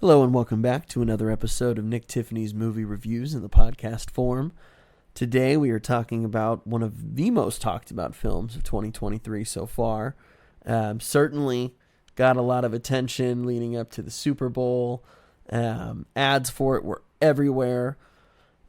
Hello and welcome back to another episode of Nick Tiffany's Movie Reviews in the podcast form. Today we are talking about one of the most talked about films of 2023 so far. Certainly got a lot of attention leading up to the Super Bowl. Ads for it were everywhere.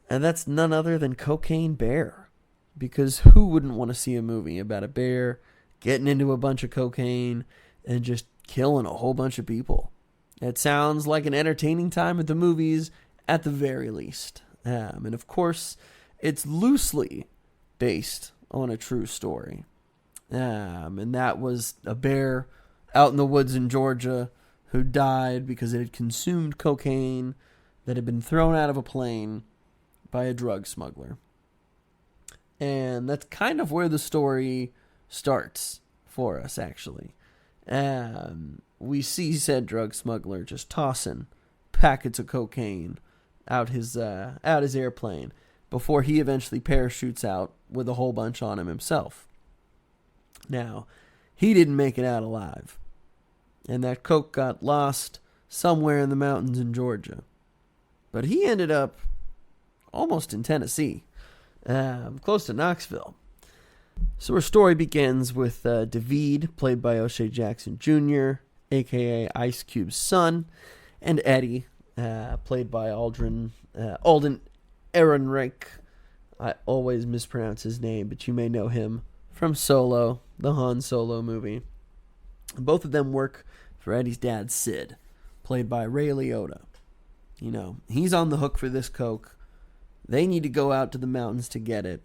And that's none other than Cocaine Bear. Because who wouldn't want to see a movie about a bear getting into a bunch of cocaine and just killing a whole bunch of people? It sounds like an entertaining time at the movies at the very least. And of course, it's loosely based on a true story. And that was a bear out in the woods in Georgia who died because it had consumed cocaine that had been thrown out of a plane by a drug smuggler. And that's kind of where the story starts for us, actually. We see said drug smuggler just tossing packets of cocaine out his airplane before he eventually parachutes out with a whole bunch on him himself. Now, he didn't make it out alive, and that coke got lost somewhere in the mountains in Georgia. But he ended up almost in Tennessee, close to Knoxville. So our story begins with David, played by O'Shea Jackson Jr., a.k.a. Ice Cube's son, and Eddie, played by Alden Ehrenreich. I always mispronounce his name, but you may know him from Solo, the Han Solo movie. Both of them work for Eddie's dad, Sid, played by Ray Liotta. You know, he's on the hook for this coke. They need to go out to the mountains to get it,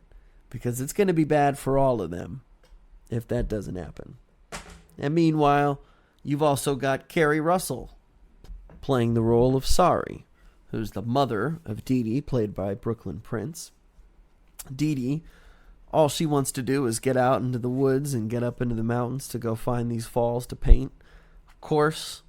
because it's going to be bad for all of them if that doesn't happen. And meanwhile, you've also got Carrie Russell playing the role of Sari, who's the mother of Dee Dee, played by Brooklyn Prince. Dee Dee, all she wants to do is get out into the woods and get up into the mountains to go find these falls to paint. Of course,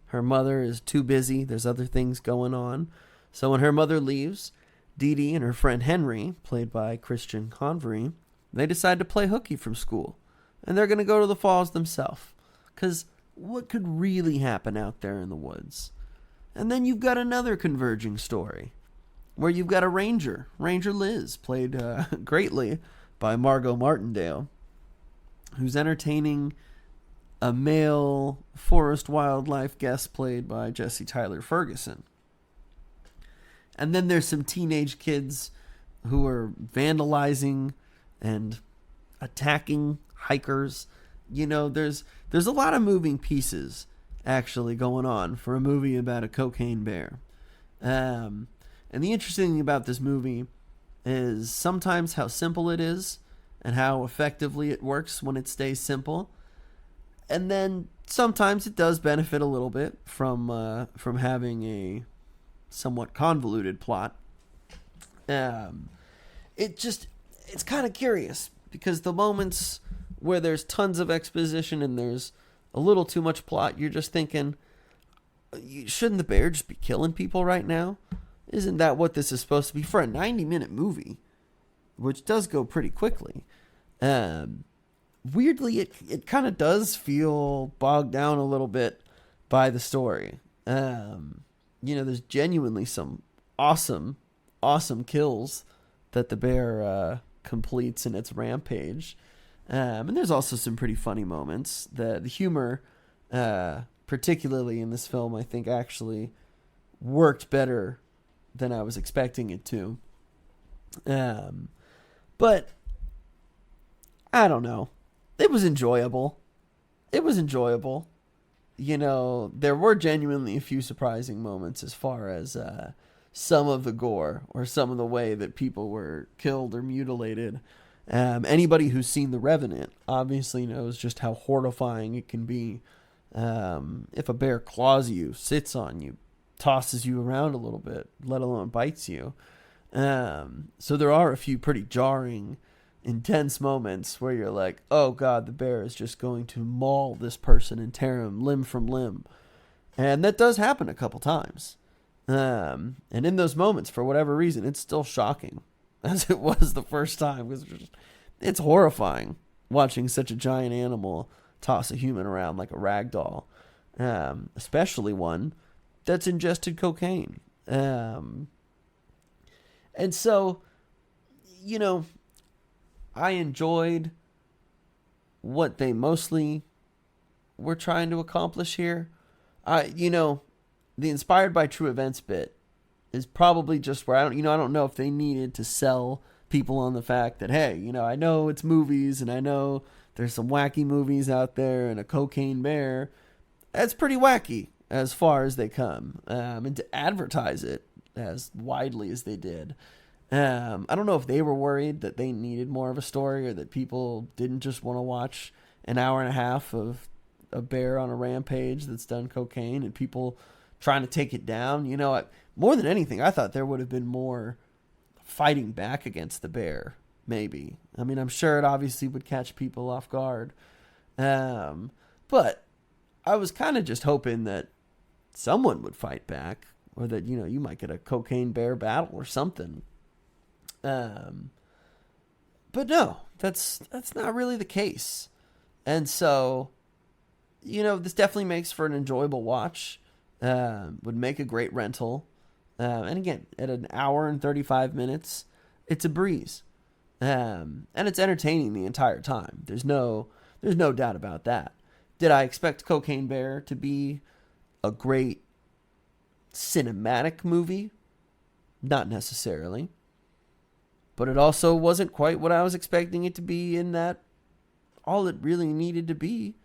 her mother is too busy. There's other things going on. So when her mother leaves, Dee Dee and her friend Henry, played by Christian Convery, they decide to play hooky from school. And they're going to go to the falls themselves. Because what could really happen out there in the woods? And then you've got another converging story, where you've got a ranger, Ranger Liz, played greatly by Margot Martindale, who's entertaining a male forest wildlife guest played by Jesse Tyler Ferguson. And then there's some teenage kids who are vandalizing and attacking hikers. You know, there's a lot of moving pieces actually going on for a movie about a cocaine bear. And the interesting thing about this movie is sometimes how simple it is and how effectively it works when it stays simple. And then sometimes it does benefit a little bit from having a somewhat convoluted plot. It's kind of curious because the moments where there's tons of exposition and there's a little too much plot, you're just thinking, shouldn't the bear just be killing people right now? Isn't that what this is supposed to be for a 90-minute movie, which does go pretty quickly? Weirdly, it kind of does feel bogged down a little bit by the story. There's genuinely some awesome kills that the bear completes in its rampage. And there's also some pretty funny moments. The humor, particularly in this film, I think actually worked better than I was expecting it to. But I don't know. It was enjoyable. You know, there were genuinely a few surprising moments as far as some of the gore or some of the way that people were killed or mutilated. Anybody who's seen The Revenant obviously knows just how horrifying it can be if a bear claws you, sits on you, tosses you around a little bit, let alone bites you. So there are a few pretty jarring, intense moments where you're like, oh God, the bear is just going to maul this person and tear him limb from limb. And that does happen a couple times. And in those moments, for whatever reason, it's still shocking as it was the first time. It's horrifying watching such a giant animal toss a human around like a rag doll. Especially one that's ingested cocaine. And so, I enjoyed what they mostly were trying to accomplish here. The inspired by true events bit is probably just where I don't know if they needed to sell people on the fact that, hey, I know it's movies and I know there's some wacky movies out there and a cocaine bear. That's pretty wacky as far as they come. And to advertise it as widely as they did. I don't know if they were worried that they needed more of a story or that people didn't just want to watch an hour and a half of a bear on a rampage that's done cocaine and people trying to take it down. More than anything, I thought there would have been more fighting back against the bear, maybe. I mean, I'm sure it obviously would catch people off guard. But I was kind of just hoping that someone would fight back or that, you might get a cocaine bear battle or something. But no, that's not really the case. And so, this definitely makes for an enjoyable watch. Would make a great rental. And again, at an hour and 35 minutes, it's a breeze. And it's entertaining the entire time. There's no doubt about that. Did I expect Cocaine Bear to be a great cinematic movie? Not necessarily. But it also wasn't quite what I was expecting it to be, in that all it really needed to be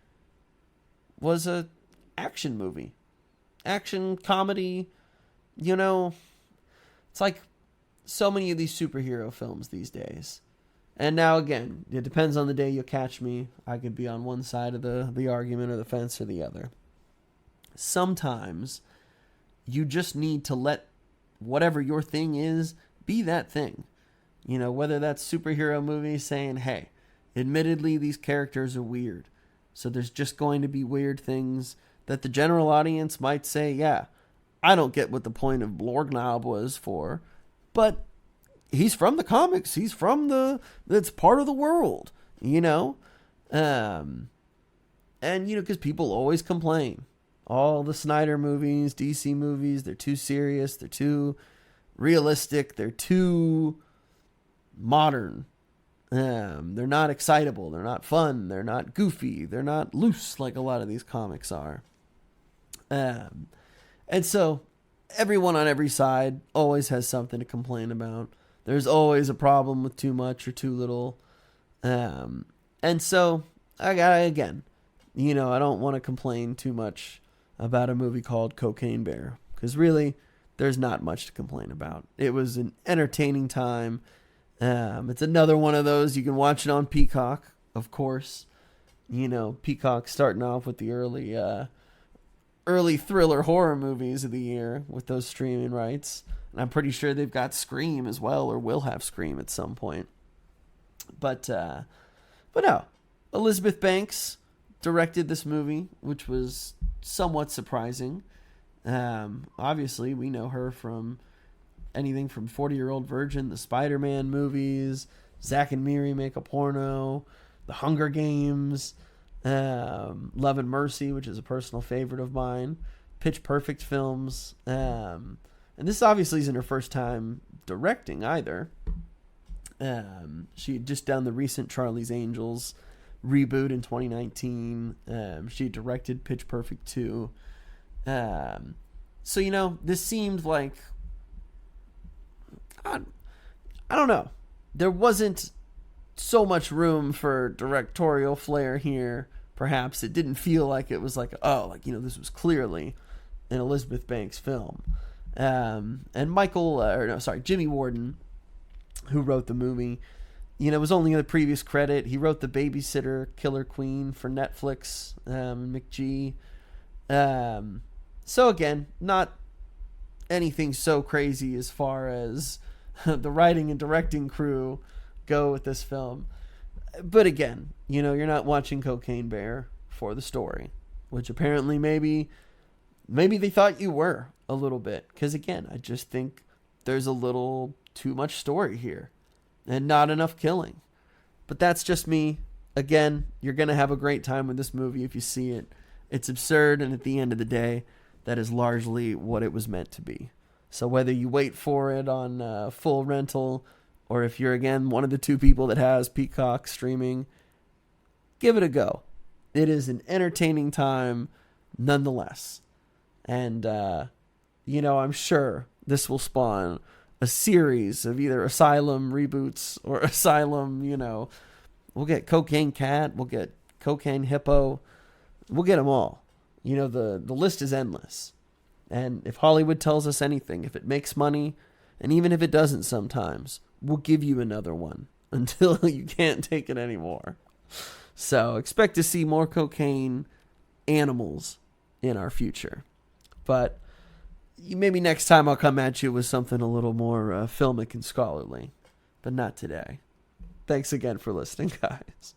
was a action movie. Action, comedy, it's like so many of these superhero films these days. And now again, it depends on the day you catch me. I could be on one side of the argument or the fence or the other. Sometimes you just need to let whatever your thing is be that thing. Whether that's superhero movies saying, hey, admittedly, these characters are weird. So there's just going to be weird things that the general audience might say, yeah, I don't get what the point of Blorgnob was for, but he's from the comics. He's from that's part of the world, And, because people always complain. All the Snyder movies, DC movies, they're too serious. They're too realistic. They're too modern. They're not excitable. They're not fun. They're not goofy. They're not loose like a lot of these comics are. And so everyone on every side always has something to complain about. There's always a problem with too much or too little. And so I don't want to complain too much about a movie called Cocaine Bear, because really there's not much to complain about. It was an entertaining time. It's another one of those, you can watch it on Peacock, of course. Peacock starting off with the early thriller horror movies of the year with those streaming rights. And I'm pretty sure they've got Scream as well, or will have Scream at some point. But no, Elizabeth Banks directed this movie, which was somewhat surprising. Obviously, we know her from anything from 40-Year-Old Virgin, the Spider-Man movies, Zack and Miri Make a Porno, The Hunger Games, Love and Mercy, which is a personal favorite of mine, Pitch Perfect films. And this obviously isn't her first time directing either. She had just done the recent Charlie's Angels reboot in 2019. She directed Pitch Perfect 2. So, this seemed like, I don't know. There wasn't so much room for directorial flair here. Perhaps it didn't feel like it was like, this was clearly an Elizabeth Banks film. And Jimmy Warden, who wrote the movie, was only in the previous credit. He wrote The Babysitter Killer Queen for Netflix, McG. So again, not anything so crazy as far as the writing and directing crew go with this film. But again, you're not watching Cocaine Bear for the story, which apparently maybe they thought you were a little bit. Because again, I just think there's a little too much story here and not enough killing. But that's just me. Again, you're going to have a great time with this movie if you see it. It's absurd, and at the end of the day, that is largely what it was meant to be. So whether you wait for it on full rental, or if you're, again, one of the 2 people that has Peacock streaming, give it a go. It is an entertaining time nonetheless. And, I'm sure this will spawn a series of either Asylum reboots or Asylum, we'll get Cocaine Cat, we'll get Cocaine Hippo, we'll get them all. The list is endless. And if Hollywood tells us anything, if it makes money, and even if it doesn't sometimes, we'll give you another one until you can't take it anymore. So expect to see more cocaine animals in our future. But maybe next time I'll come at you with something a little more filmic and scholarly. But not today. Thanks again for listening, guys.